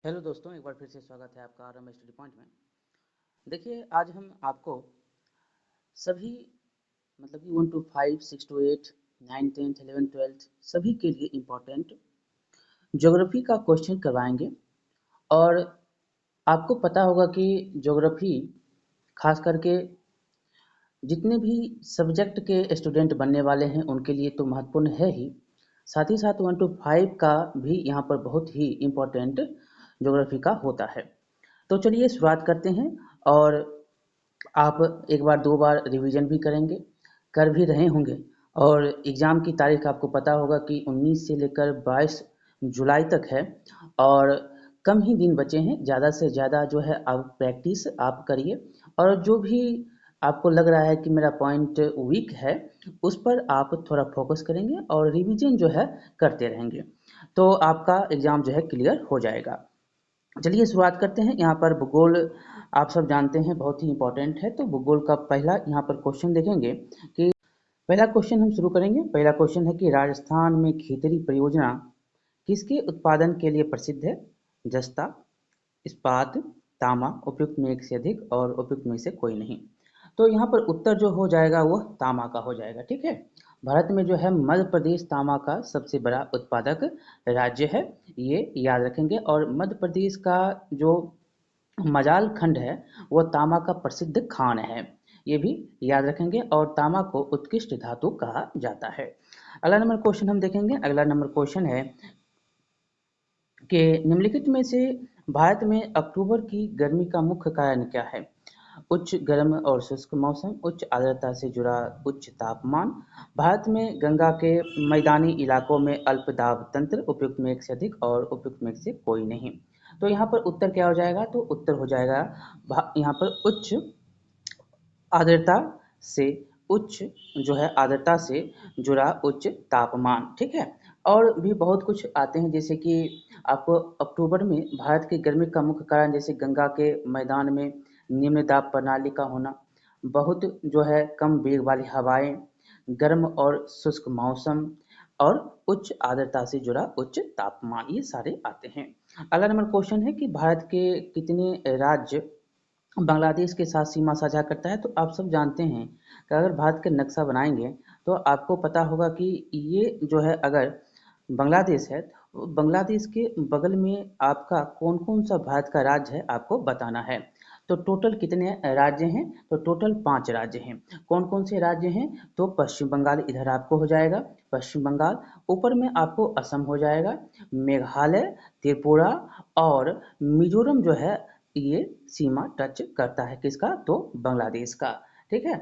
Hello दोस्तों, एक बार फिर से स्वागत है आपका आरएम स्टडी पॉइंट में। देखिए, आज हम आपको सभी मतलब कि 1 to 5, 6 to 8, 9, 10th, 11th, 12th सभी के लिए इम्पोर्टेंट ज्योग्राफी का क्वेश्चन करवाएंगे। और आपको पता होगा कि ज्योग्राफी खास करके जितने भी सब्जेक्ट के स्टूडेंट बनने वाले हैं उनके लिए तो महत्वपूर्ण है ही, साथ ही साथ 1 to 5 का भी यहाँ पर बहुत ही इम्पोर्टेंट ज्योग्राफी का होता है। तो चलिए शुरुआत करते हैं। और आप एक बार दो बार रिवीजन भी करेंगे, कर भी रहे होंगे। और एग्ज़ाम की तारीख आपको पता होगा कि 19 से लेकर 22 जुलाई तक है। और कम ही दिन बचे हैं, ज़्यादा से ज़्यादा जो है आप प्रैक्टिस आप करिए। और जो भी आपको लग रहा है कि मेरा पॉइंट वीक है, उस पर आप थोड़ा फोकस करेंगे और रिवीजन जो है करते रहेंगे, तो आपका एग्ज़ाम जो है क्लियर हो जाएगा। चलिए शुरुआत करते हैं। यहाँ पर भूगोल आप सब जानते हैं बहुत ही इंपॉर्टेंट है, तो भूगोल का पहला यहाँ पर क्वेश्चन देखेंगे कि पहला क्वेश्चन हम शुरू करेंगे। पहला क्वेश्चन है कि राजस्थान में खेतड़ी परियोजना किसके उत्पादन के लिए प्रसिद्ध है? जस्ता, इस्पात, तांबा, उपयुक्त में एक से अधिक और उपयुक्त में से कोई नहीं। तो यहाँ पर उत्तर जो हो जाएगा वह तांबा का हो जाएगा। ठीक है, भारत में जो है मध्य प्रदेश तांबा का सबसे बड़ा उत्पादक राज्य है, ये याद रखेंगे। और मध्य प्रदेश का जो मजाल खंड है वो तांबा का प्रसिद्ध खान है, ये भी याद रखेंगे। और तांबा को उत्कृष्ट धातु कहा जाता है। अगला नंबर क्वेश्चन हम देखेंगे। अगला नंबर क्वेश्चन है कि निम्नलिखित में से भारत में अक्टूबर की गर्मी का मुख्य कारण क्या है? उच्च गर्म और शुष्क मौसम, उच्च आर्द्रता से जुड़ा उच्च तापमान, भारत में गंगा के मैदानी इलाकों में अल्प दाब तंत्र, उपयुक्त में एक से अधिक और उपयुक्त में से कोई नहीं। तो यहाँ पर उत्तर क्या हो जाएगा? तो उत्तर हो जाएगा यहाँ पर उच्च आर्द्रता से उच्च जो है आर्द्रता से जुड़ा उच्च तापमान। ठीक है, और भी बहुत कुछ आते हैं, जैसे कि आपको अक्टूबर में भारत की गर्मी का मुख्य कारण जैसे गंगा के मैदान में निम्न दाब प्रणाली का होना, बहुत जो है कम वेग वाली हवाएं, गर्म और शुष्क मौसम और उच्च आर्द्रता से जुड़ा उच्च तापमान, ये सारे आते हैं। अगला नंबर क्वेश्चन है कि भारत के कितने राज्य बांग्लादेश के साथ सीमा साझा करता है? तो आप सब जानते हैं कि अगर भारत का नक्शा बनाएंगे तो आपको पता होगा कि ये जो है अगर बांग्लादेश है तो बांग्लादेश के बगल में आपका कौन कौन सा भारत का राज्य है आपको बताना है। तो टोटल कितने राज्य हैं? तो टोटल 5 राज्य हैं। कौन कौन से राज्य हैं? तो पश्चिम बंगाल इधर आपको हो जाएगा, पश्चिम बंगाल। ऊपर में आपको असम हो जाएगा, मेघालय, त्रिपुरा और मिजोरम जो है ये सीमा टच करता है किसका? तो बांग्लादेश का। ठीक है,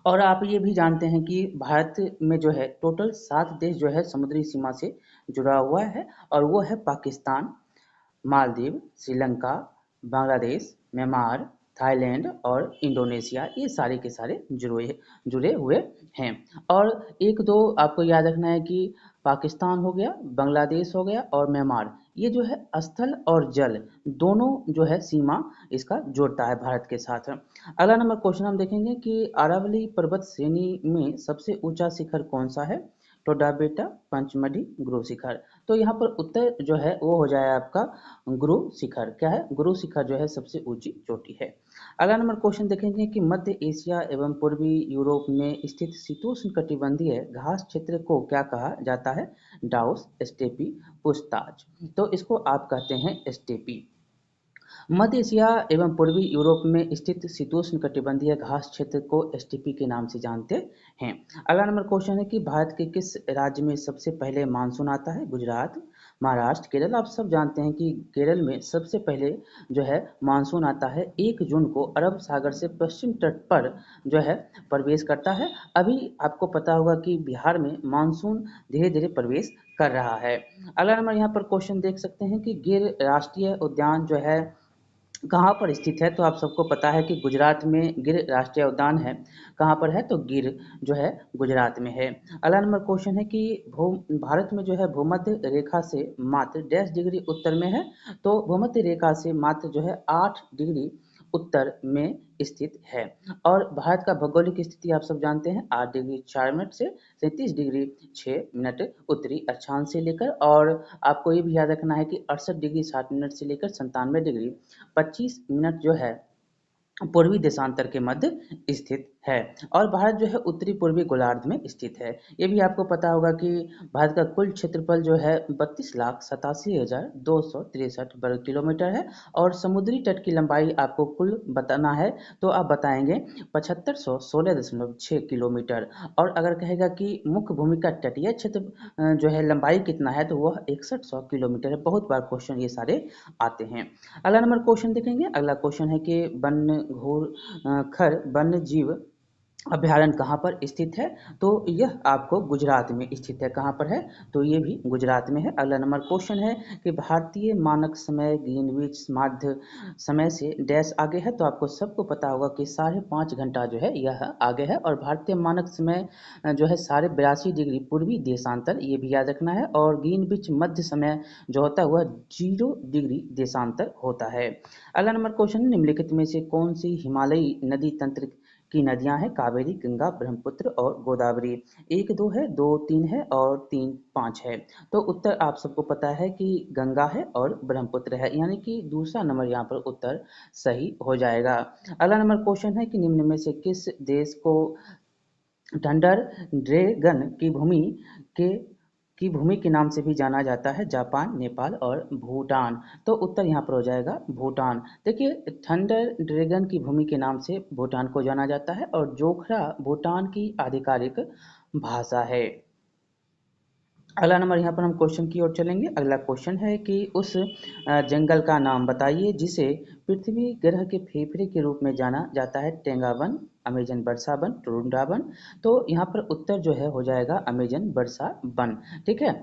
और आप ये भी जानते हैं कि भारत में जो है टोटल 7 देश जो है समुद्री सीमा से जुड़ा हुआ है, और वो है पाकिस्तान, मालदीव, श्रीलंका, बांग्लादेश, म्यांमार, थाईलैंड और इंडोनेशिया, ये सारे के सारे जुड़े हुए हैं। और एक दो आपको याद रखना है कि पाकिस्तान हो गया, बांग्लादेश हो गया और म्यांमार, ये जो है स्थल और जल दोनों जो है सीमा इसका जोड़ता है भारत के साथ। अगला नंबर क्वेश्चन हम देखेंगे कि अरावली पर्वत श्रेणी में सबसे ऊंचा शिखर कौन सा है? टोडाबेटा, पंचमढ़ी, गुरु शिखर। तो यहाँ पर उत्तर जो है वो हो जाए आपका गुरु शिखर। क्या है? गुरु शिखर जो है सबसे ऊंची चोटी है। अगला नंबर क्वेश्चन देखेंगे कि मध्य एशिया एवं पूर्वी यूरोप में स्थित शीतोष्ण कटिबंधीय घास क्षेत्र को क्या कहा जाता है? डाउस, स्टेपी, पूछताछ। तो इसको आप कहते हैं स्टेपी। मध्य एशिया एवं पूर्वी यूरोप में स्थित शीतोष्ण कटिबंधीय घास क्षेत्र को स्टेपी के नाम से जानते हैं। अगला नंबर क्वेश्चन है कि भारत के किस राज्य में सबसे पहले मानसून आता है? गुजरात, महाराष्ट्र, केरल। आप सब जानते हैं कि केरल में सबसे पहले जो है मानसून आता है 1 जून को, अरब सागर से पश्चिम तट पर जो है प्रवेश करता है। अभी आपको पता होगा कि बिहार में मानसून धीरे धीरे प्रवेश कर रहा है। अगला नंबर यहाँ पर क्वेश्चन देख सकते हैं कि गिर राष्ट्रीय उद्यान जो है कहाँ पर स्थित है? तो आप सबको पता है कि गुजरात में गिर राष्ट्रीय उद्यान है। कहाँ पर है? तो गिर जो है गुजरात में है। अगला नंबर क्वेश्चन है कि भारत में जो है भूमध्य रेखा से मात्र डैश डिग्री उत्तर में है? तो भूमध्य रेखा से मात्र जो है 8 डिग्री उत्तर में स्थित है। और भारत का भौगोलिक स्थिति आप सब जानते हैं, 8 डिग्री 4 मिनट से 37 डिग्री 6 मिनट उत्तरी अक्षांश से लेकर, और आपको ये भी याद रखना है कि 68 डिग्री 60 मिनट से लेकर 97 डिग्री 25 मिनट जो है पूर्वी देशांतर के मध्य स्थित है। और भारत जो है उत्तरी पूर्वी गोलार्ध में स्थित है। ये भी आपको पता होगा कि भारत का कुल क्षेत्रफल जो है 32,87,263 वर्ग किलोमीटर है, और समुद्री तट की लंबाई आपको कुल बताना है तो आप बताएंगे 7516.6 किलोमीटर। और अगर कहेगा कि मुख्य भूमि का तटीय क्षेत्र जो है लंबाई कितना है, तो वह 6100 किलोमीटर है। बहुत बार क्वेश्चन ये सारे आते हैं। अगला नंबर क्वेश्चन देखेंगे। अगला क्वेश्चन है कि वन्य घूर खर वन्य जीव अभ्यारण्य कहाँ पर स्थित है, तो यह आपको गुजरात में स्थित है। कहाँ पर है, तो ये भी गुजरात में है। अगला नंबर क्वेश्चन है कि भारतीय मानक समय ग्रीनविच माध्य समय से डैश आगे है, तो आपको सबको पता होगा कि 5.5 घंटा जो है यह आगे है। और भारतीय मानक समय जो है 82.5 डिग्री पूर्वी देशांतर, ये भी याद रखना है। और ग्रीनविच मध्य समय जो होता है वह 0 डिग्री देशांतर होता है। अगला नंबर क्वेश्चन, निम्नलिखित में से कौन सी हिमालयी नदी तंत्र की नदियां हैं? कावेरी, गंगा, ब्रह्मपुत्र और गोदावरी। 1 2 है, 2 3 है और 3 5 है। तो उत्तर आप सबको पता है कि गंगा है और ब्रह्मपुत्र है, यानी कि दूसरा नंबर यहाँ पर उत्तर सही हो जाएगा। अगला नंबर क्वेश्चन है कि निम्न में से किस देश को थंडर ड्रैगन के भूमि के नाम से भी जाना जाता है? जापान, नेपाल और भूटान। तो उत्तर यहाँ पर हो जाएगा भूटान। देखिए, थंडर ड्रैगन की भूमि के नाम से भूटान को जाना जाता है, और जोखरा भूटान की आधिकारिक भाषा है। अगला नंबर यहाँ पर हम क्वेश्चन की ओर चलेंगे। अगला क्वेश्चन है कि उस जंगल का नाम बताइए जिसे पृथ्वी ग्रह के फेफड़े के रूप में जाना जाता है? टेंगा वन, अमेजन वर्षा वन, टुंड्रा वन। तो यहाँ पर उत्तर जो है हो जाएगा अमेजन वर्षा वन। ठीक है,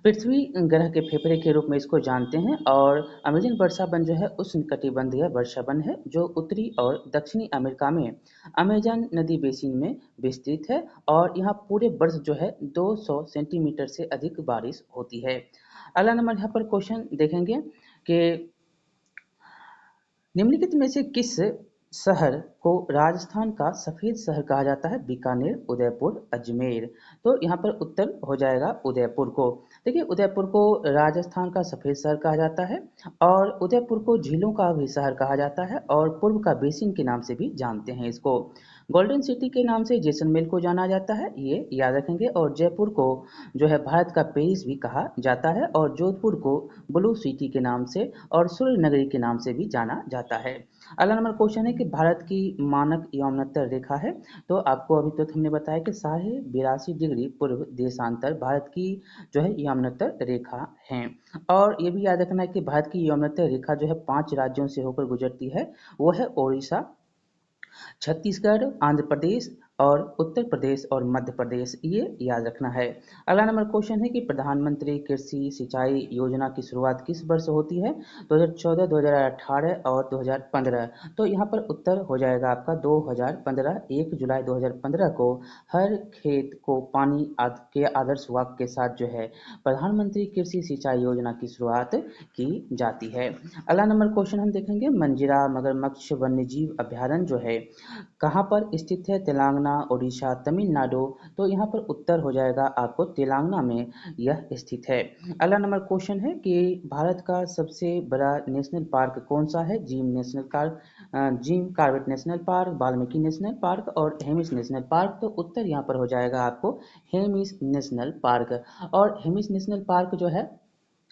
पृथ्वी ग्रह के फेफड़े के रूप में इसको जानते हैं। और अमेजन वर्षा वन जो है उष्णकटिबंधीय वर्षा वन है, जो उत्तरी और दक्षिणी अमेरिका में अमेजन नदी बेसिन में विस्तृत है। और यहाँ पूरे वर्ष जो है 200 सेंटीमीटर से अधिक बारिश होती है। अगला नंबर यहाँ पर क्वेश्चन देखेंगे कि निम्नलिखित में से किस शहर को राजस्थान का सफेद शहर कहा जाता है? बीकानेर, उदयपुर, अजमेर। तो यहाँ पर उत्तर हो जाएगा उदयपुर को। देखिए, उदयपुर को राजस्थान का सफेद शहर कहा जाता है, और उदयपुर को झीलों का भी शहर कहा जाता है, और पूर्व का बेसिन के नाम से भी जानते हैं इसको। गोल्डन सिटी के नाम से जैसलमेर को जाना जाता है, ये याद रखेंगे। और जयपुर को जो है भारत का पेरिस भी कहा जाता है, और जोधपुर को ब्लू सिटी के नाम से और सूर्य नगरी के नाम से भी जाना जाता है। अगला नंबर क्वेश्चन है कि भारत की मानक यौमनोत्तर रेखा है। तो आपको अभी तो हमने बताया कि 82.5 डिग्री पूर्व देशांतर भारत की जो है यौमनोत्तर रेखा है। और ये भी याद रखना है कि भारत की यौमनोत्तर रेखा जो है 5 राज्यों से होकर गुजरती है। वो है ओडिशा, छत्तीसगढ़, आंध्र प्रदेश और उत्तर प्रदेश और मध्य प्रदेश, ये याद रखना है। अगला नंबर क्वेश्चन है कि प्रधानमंत्री कृषि सिंचाई योजना की शुरुआत किस वर्ष होती है? 2014, 2018 और 2015। तो यहाँ पर उत्तर हो जाएगा आपका 2015। 1 जुलाई 2015 को हर खेत को पानी के आदर्श वाक्य के साथ जो है प्रधानमंत्री कृषि सिंचाई योजना की शुरुआत की जाती है। अगला नंबर क्वेश्चन हम देखेंगे, मंजीरा मगरमच्छ वन्यजीव अभ्यारण्य जो है कहाँ पर स्थित है? तेलंगाना, उड़ीसा, तमिलनाडु। तो यहाँ पर उत्तर हो जाएगा आपको तेलंगाना में यह स्थित है। अगला नंबर क्वेश्चन है कि भारत का सबसे बड़ा नेशनल पार्क कौन सा है? Jim Corbett national park, Valmiki national park और हेमिस नेशनल पार्क। तो उत्तर यहाँ पर हो जाएगा आपको हेमिस नेशनल पार्क। और हेमिस नेशनल पार्क जो है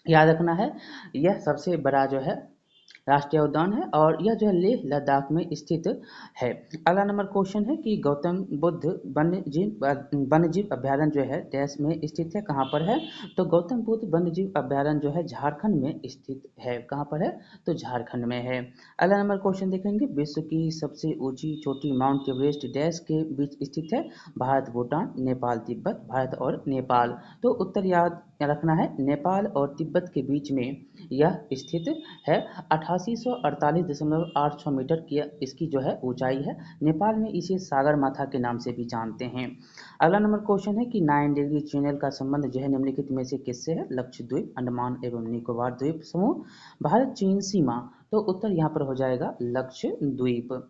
याद रखना है, यह सबसे बड़ा जो है राष्ट्रीय उद्यान है, और यह जो है लेह लद्दाख में स्थित है। अगला नंबर क्वेश्चन है कि गौतम बुद्ध वन्यजीव अभ्यारण्य जो है देश में स्थित है? कहाँ पर है? तो गौतम बुद्ध वन्यजीव अभ्यारण्य जो है झारखंड में स्थित है। कहाँ पर है? तो झारखंड में है। अगला नंबर क्वेश्चन देखेंगे, विश्व की सबसे ऊंची चोटी माउंट एवरेस्ट डैश के बीच स्थित है? भारत, भूटान, नेपाल, तिब्बत। भारत और नेपाल। तो उत्तर याद रखना है, नेपाल और तिब्बत के बीच में यह स्थित है। 8848.86 मीटर की इसकी जो है ऊंचाई है। नेपाल में इसे सागर माथा के नाम से भी जानते हैं। अगला नंबर क्वेश्चन है कि 9 डिग्री चैनल का संबंध जो है निम्नलिखित में से किससे है? लक्षद्वीप, अंडमान एवं निकोबार द्वीप समूह, भारत चीन सीमा, तो उत्तर यहाँ पर हो जाएगा लक्षद्वीप।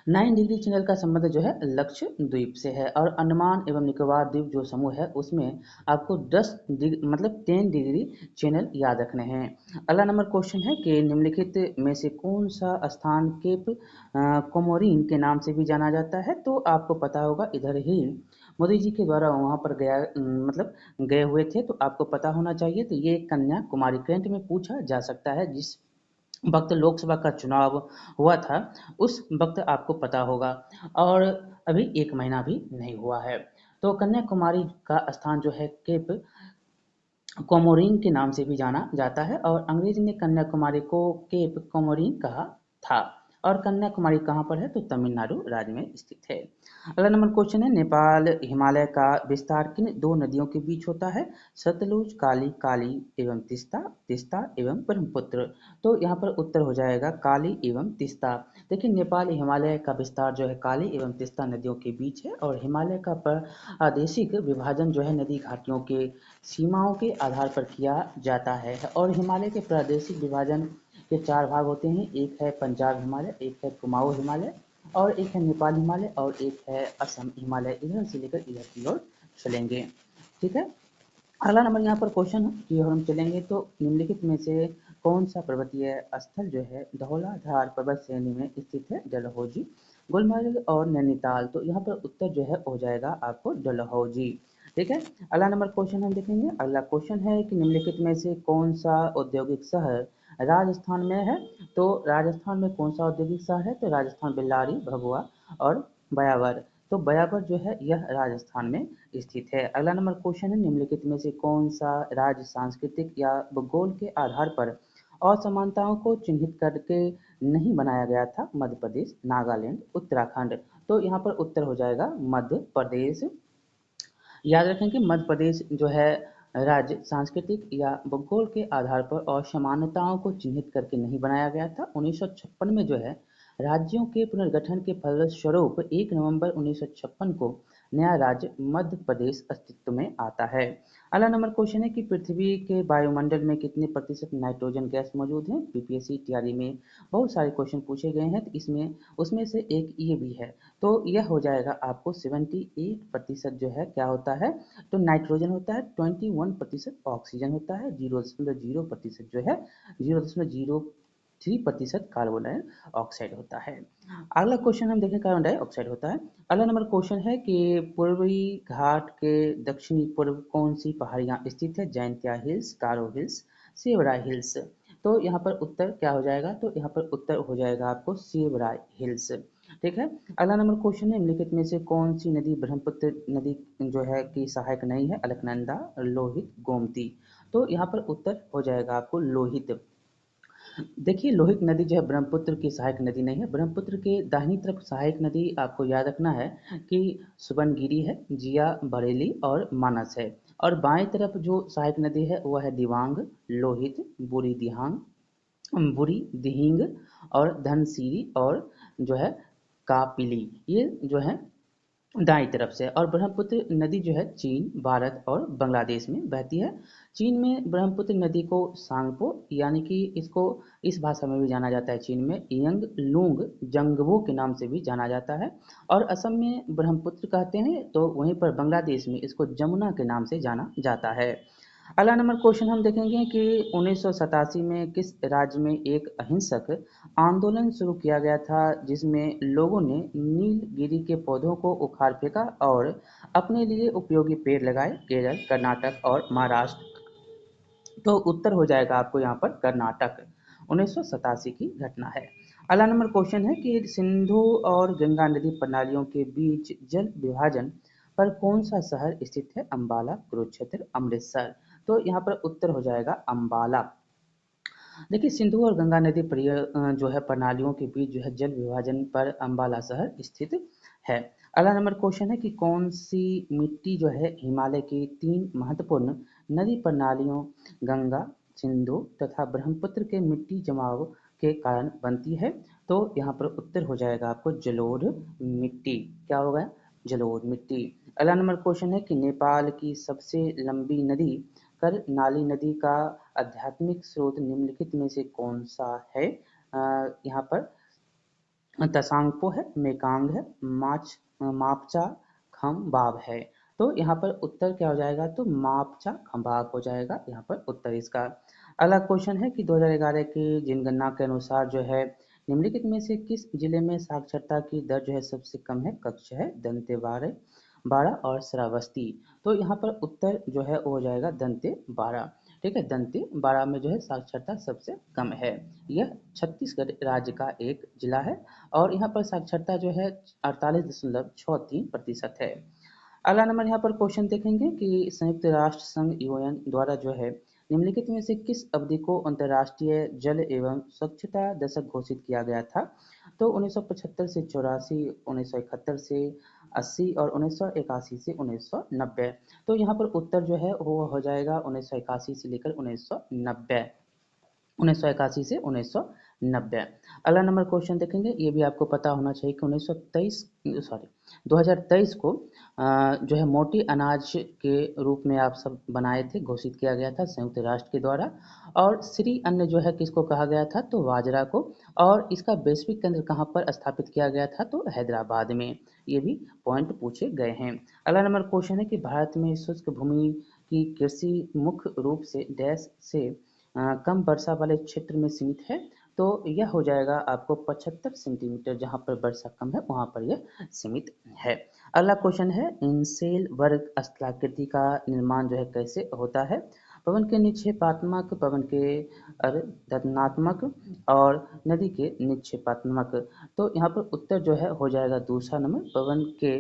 9 डिग्री चैनल का संबंध जो है लक्षद्वीप से है, और अंडमान एवं निकोबार द्वीप जो समूह है उसमें आपको 10 डिग्री मतलब 10 डिग्री चैनल याद रखने हैं। अगला नंबर क्वेश्चन है कि निम्नलिखित में से कौन सा स्थान केप कोमोरिन के नाम से भी जाना जाता है? तो आपको पता होगा, इधर ही मोदी जी के द्वारा वहाँ पर गया मतलब गए हुए थे, तो आपको पता होना चाहिए। तो ये कन्याकुमारी करंट में पूछा जा सकता है, जिस वक्त लोकसभा का चुनाव हुआ था उस वक्त आपको पता होगा, और अभी 1 महीना भी नहीं हुआ है। तो कन्याकुमारी का स्थान जो है केप कोमोरिन के नाम से भी जाना जाता है, और अंग्रेज ने कन्याकुमारी को केप कोमोरिन कहा था। और कन्याकुमारी कहाँ पर है? तो तमिलनाडु राज्य में स्थित है। अगला नंबर क्वेश्चन है, नेपाल हिमालय का विस्तार किन दो नदियों के बीच होता है? सतलुज, काली, काली एवं तिस्ता, तिस्ता एवं ब्रह्मपुत्र। तो यहाँ पर उत्तर हो जाएगा काली एवं तिस्ता। देखिए, नेपाल हिमालय का विस्तार जो है काली एवं तिस्ता नदियों के बीच है, और हिमालय का प्रादेशिक विभाजन जो है नदी घाटियों के सीमाओं के आधार पर किया जाता है। और हिमालय के प्रादेशिक विभाजन के 4 भाग होते हैं, एक है पंजाब हिमालय, एक है कुमाऊं हिमालय, और एक है नेपाल हिमालय, और एक है असम हिमालय। इधर से लेकर इधर की ओर चलेंगे, ठीक है। अगला नंबर यहाँ पर क्वेश्चन की ओर हम चलेंगे, तो निम्नलिखित में से कौन सा पर्वतीय स्थल जो है धौलाधार पर्वत श्रेणी में स्थित है? डलहौजी, गुलमर्ग और नैनीताल। तो यहाँ पर उत्तर जो है हो जाएगा आपको डलहौजी, ठीक है। अगला नंबर क्वेश्चन हम देखेंगे। अगला क्वेश्चन है कि निम्नलिखित में से कौन सा औद्योगिक शहर राजस्थान में है? तो राजस्थान में कौन सा औद्योगिक शहर है? तो राजस्थान बेल्लारी, भभुआ और ब्यावर। तो ब्यावर जो है यह राजस्थान में स्थित है। अगला नंबर क्वेश्चन है, निम्नलिखित में से कौन सा राज्य सांस्कृतिक या भूगोल के आधार पर असमानताओं को चिन्हित करके नहीं बनाया गया था? मध्य प्रदेश, नागालैंड, उत्तराखंड। तो यहाँ पर उत्तर हो जाएगा मध्य प्रदेश। याद रखें कि मध्य प्रदेश जो है राज्य सांस्कृतिक या भूगोल के आधार पर असमानताओं को चिन्हित करके नहीं बनाया गया था। 1956 में जो है राज्यों के पुनर्गठन के फलस्वरूप 1 नवंबर 1956 को नया राज्य मध्य प्रदेश अस्तित्व में आता है। अगला नंबर क्वेश्चन है कि पृथ्वी के वायुमंडल में कितने प्रतिशत नाइट्रोजन गैस मौजूद है? बीपीएससी तैयारी में बहुत सारे क्वेश्चन पूछे गए हैं, तो इसमें उसमें से एक ये भी है। तो यह हो जाएगा आपको 78% जो है क्या होता है? तो नाइट्रोजन होता है, 21% ऑक्सीजन होता है, 0.0% जो है 0.03% कार्बन डाइऑक्साइड होता है। अगला क्वेश्चन हम देखें, कार्बन डाइऑक्साइड होता है। अगला नंबर क्वेश्चन है कि पूर्वी घाट के दक्षिणी पूर्व कौन सी पहाड़ियाँ स्थित है? जैंतिया हिल्स, गारो हिल्स, सेवराय हिल्स। तो यहाँ पर उत्तर क्या हो जाएगा? तो यहाँ पर उत्तर हो जाएगा आपको सेवराय हिल्स, ठीक है। अगला नंबर क्वेश्चन है, निम्नलिखित में से कौन सी नदी ब्रह्मपुत्र नदी जो है की सहायक नहीं है? अलकनंदा, लोहित, गोमती। तो यहाँ पर उत्तर हो जाएगा आपको लोहित। देखिए, लोहित नदी जो है ब्रह्मपुत्र की सहायक नदी नहीं है। ब्रह्मपुत्र के दाहिनी तरफ सहायक नदी आपको याद रखना है कि सुबनगिरी है, जिया बरेली और मानस है, और बाएं तरफ जो सहायक नदी है वह है दिवांग, लोहित, बुरी दिहांग, बुरी दिहिंग और धनसिरी, और जो है कापिली, ये जो है दाईं तरफ से। और ब्रह्मपुत्र नदी जो है चीन, भारत और बांग्लादेश में बहती है। चीन में ब्रह्मपुत्र नदी को सांगपो, यानी कि इसको इस भाषा में भी जाना जाता है चीन में यंग लूंग जंगबो के नाम से भी जाना जाता है, और असम में ब्रह्मपुत्र कहते हैं, तो वहीं पर बांग्लादेश में इसको जमुना के नाम से जाना जाता है। अगला नंबर क्वेश्चन हम देखेंगे कि 1987 में किस राज्य में एक अहिंसक आंदोलन शुरू किया गया था, जिसमें लोगों ने नीलगिरी के पौधों को उखाड़ फेंका और अपने लिए उपयोगी पेड़ लगाए? केरल, कर्नाटक और महाराष्ट्र। तो उत्तर हो जाएगा आपको यहाँ पर कर्नाटक। 1987 की घटना है। अगला नंबर क्वेश्चन है कि सिंधु और गंगा नदी प्रणालियों के बीच जल विभाजन पर कौन सा शहर स्थित है? अंबाला, कुरुक्षेत्र, अमृतसर। तो यहाँ पर उत्तर हो जाएगा अंबाला। देखिए, सिंधु और गंगा नदी जो है प्रणालियों के बीच जो है जल विभाजन पर अंबाला शहर स्थित है। अगला नंबर क्वेश्चन है कि कौन सी मिट्टी जो है हिमालय की 3 महत्वपूर्ण नदी प्रणालियों गंगा, सिंधु तथा ब्रह्मपुत्र के मिट्टी जमाव के कारण बनती है? तो यहाँ पर उत्तर हो जाएगा आपको जलोढ़ मिट्टी। क्या होगा? जलोढ़ मिट्टी। अगला नंबर क्वेश्चन है कि नेपाल की सबसे लंबी नदी कर्नाली नदी का आध्यात्मिक स्रोत निम्नलिखित में से कौन सा है? यहाँ पर तसांगपो है, मेकांग है, मापचा, खमबाब है। तो यहाँ पर उत्तर क्या हो जाएगा? तो मापचा खमबाब हो जाएगा यहाँ पर उत्तर इसका। अगला क्वेश्चन है कि 2011 की जनगणना के अनुसार जो है निम्नलिखित में से किस जिले में साक्षरता की दर जो है सबसे कम है? कक्ष है दंतेवाड़ा बाड़ा और श्रावस्ती। तो यहाँ पर उत्तर जो है वो हो जाएगा दंतेवाड़ा। ठीक है, दंतेवाड़ा में जो है साक्षरता सबसे कम है। यह छत्तीसगढ़ राज्य का एक जिला है और यहाँ पर साक्षरता जो है 48.63% है। अगला नंबर यहाँ पर क्वेश्चन देखेंगे कि संयुक्त राष्ट्र संघ यूएन द्वारा जो है निम्नलिखित में से किस अवधि को अंतर्राष्ट्रीय जल एवं स्वच्छता दशक घोषित किया गया था? तो 1975 से 84, 1971 से 80 और 1981 से 1990। तो यहाँ पर उत्तर जो है वो हो जाएगा 1981 से लेकर 1990। 1981 से 1990। अगला नंबर क्वेश्चन देखेंगे, ये भी आपको पता होना चाहिए कि 2023 को जो है मोटी अनाज के रूप में आप सब बनाए थे, घोषित किया गया था संयुक्त राष्ट्र के द्वारा। और श्री अन्न जो है किसको कहा गया था? तो बाजरा को। और इसका वैश्विक केंद्र कहाँ पर स्थापित किया गया था? तो हैदराबाद में। ये भी पॉइंट पूछे गए हैं। अगला नंबर क्वेश्चन है कि भारत में शुष्क भूमि की कृषि मुख्य रूप से डैश से कम वर्षा वाले क्षेत्र में सीमित है। तो यह हो जाएगा आपको 75 सेंटीमीटर, जहाँ पर वर्षा कम है वहाँ पर यह सीमित है। अगला क्वेश्चन है इंसेल वर्ग स्थलाकृति का निर्माण जो है कैसे होता है? पवन के निक्षेपात्मक, पवन के अर्धनात्मक और नदी के निक्षेपात्मक। तो यहाँ पर उत्तर जो है हो जाएगा दूसरा नंबर, पवन के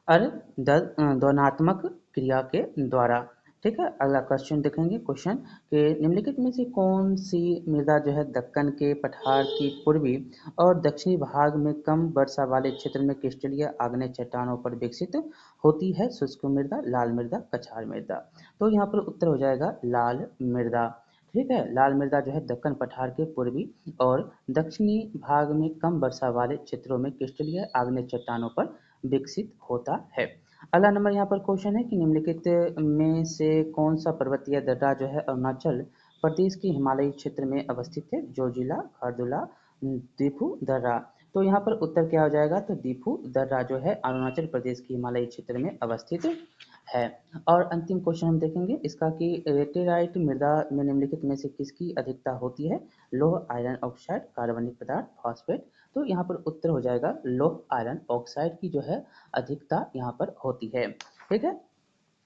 अर्धनात्मक क्रिया के द्वारा। ठीक है, अगला क्वेश्चन देखेंगे। क्वेश्चन कि निम्नलिखित में से कौन सी मृदा जो है दक्कन के पठार की पूर्वी और दक्षिणी भाग में कम वर्षा वाले क्षेत्र में क्रिस्टलीय आग्नेय चट्टानों पर विकसित होती है? शुष्क मृदा, लाल मृदा, कछार मृदा। तो यहाँ पर उत्तर हो जाएगा लाल मृदा। ठीक है, लाल मृदा जो है दक्कन पठार के पूर्वी और दक्षिणी भाग में कम वर्षा वाले क्षेत्रों में क्रिस्टलीय आग्नेय चट्टानों पर विकसित होता है। अगला नंबर यहाँ पर क्वेश्चन है कि निम्नलिखित में से कौन सा पर्वतीय दर्रा जो है अरुणाचल प्रदेश के हिमालयी क्षेत्र में अवस्थित है? जोजिला, खारदुला, दीफू दर्रा। तो यहाँ पर उत्तर क्या हो जाएगा? तो दीफू दर्रा जो है अरुणाचल प्रदेश के हिमालयी क्षेत्र में अवस्थित है। और अंतिम क्वेश्चन हम देखेंगे इसका कि लेटेराइट मृदा में निम्नलिखित में से किसकी अधिकता होती है? लोह आयरन ऑक्साइड, कार्बनिक पदार्थ, फॉस्फेट। तो यहाँ पर उत्तर हो जाएगा लोह आयरन ऑक्साइड की जो है अधिकता यहाँ पर होती है। ठीक है,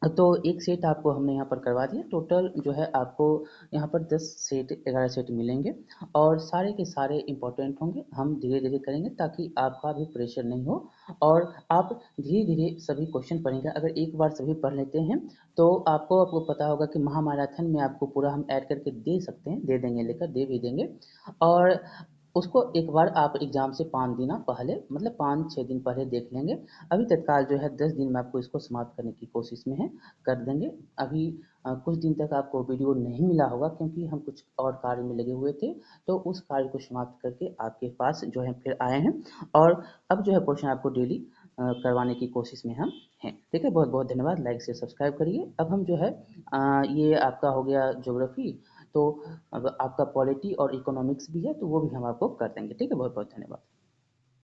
तो एक सेट आपको हमने यहाँ पर करवा दिया। टोटल जो है आपको यहाँ पर 10 सेट 11 सेट मिलेंगे और सारे के सारे इंपॉर्टेंट होंगे। हम धीरे धीरे करेंगे ताकि आपका भी प्रेशर नहीं हो और आप धीरे धीरे सभी क्वेश्चन पढ़ेंगे। अगर एक बार सभी पढ़ लेते हैं तो आपको पता होगा कि महामैराथन में आपको पूरा हम ऐड करके दे सकते हैं, दे देंगे, लेकर दे भी देंगे। और उसको एक बार आप एग्ज़ाम से 5 दिन पहले, मतलब 5-6 दिन पहले देख लेंगे। अभी तत्काल जो है 10 दिन में आपको इसको समाप्त करने की कोशिश में है, कर देंगे। अभी कुछ दिन तक आपको वीडियो नहीं मिला होगा क्योंकि हम कुछ और कार्य में लगे हुए थे, तो उस कार्य को समाप्त करके आपके पास जो है फिर आए हैं और अब जो है क्वेश्चन आपको डेली करवाने की कोशिश में हम हैं। ठीक है, बहुत बहुत धन्यवाद। लाइक से सब्सक्राइब करिए। अब हम जो है ये आपका हो गया ज्योग्राफी, तो अब आपका पॉलिटी और इकोनॉमिक्स भी है, तो वो भी हम आपको कर देंगे। ठीक है, बहुत बहुत धन्यवाद।